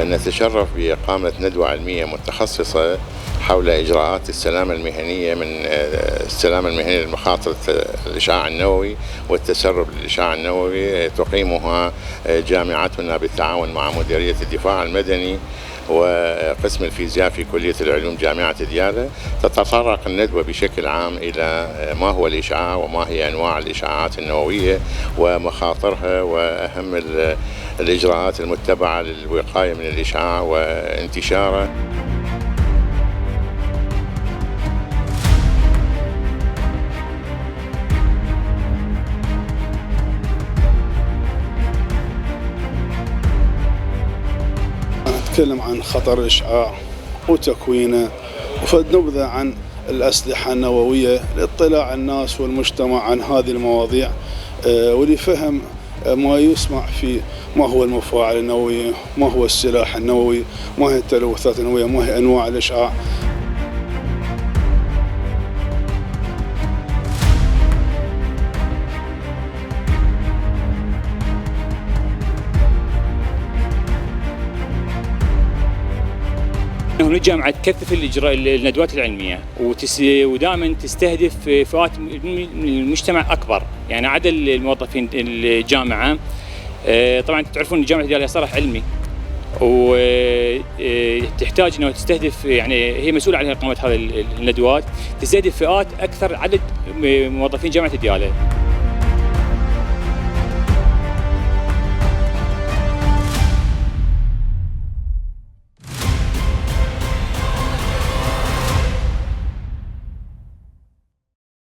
نتشرف بإقامة ندوة علمية متخصصة حول إجراءات السلامة المهنية من السلامة المهنية لمخاطرة الإشعاع النووي والتسرب للإشعاع النووي، تقيمها جامعتنا بالتعاون مع مديرية الدفاع المدني وقسم الفيزياء في كلية العلوم جامعة ديالى. تتطرق الندوة بشكل عام إلى ما هو الإشعاع وما هي أنواع الإشعاعات النووية ومخاطرها وأهم الإجراءات المتبعة للوقاية من الإشعاع وانتشاره. نتكلم عن خطر الإشعاع وتكوينه وفد نبذة عن الأسلحة النووية لاطلاع الناس والمجتمع عن هذه المواضيع ولفهم ما يسمع في ما هو المفاعل النووي، ما هو السلاح النووي، ما هي التلوثات النووية، ما هي أنواع الإشعاع. هنا الجامعة تكثف الندوات العلمية ودائما تستهدف فئات من المجتمع أكبر، يعني عدد الموظفين الجامعة. طبعا تعرفون الجامعة ديالها صرح علمي وتحتاج انه تستهدف، يعني هي مسؤولة عن إقامة هذه الندوات، تستهدف فئات أكثر عدد موظفين جامعة ديالى.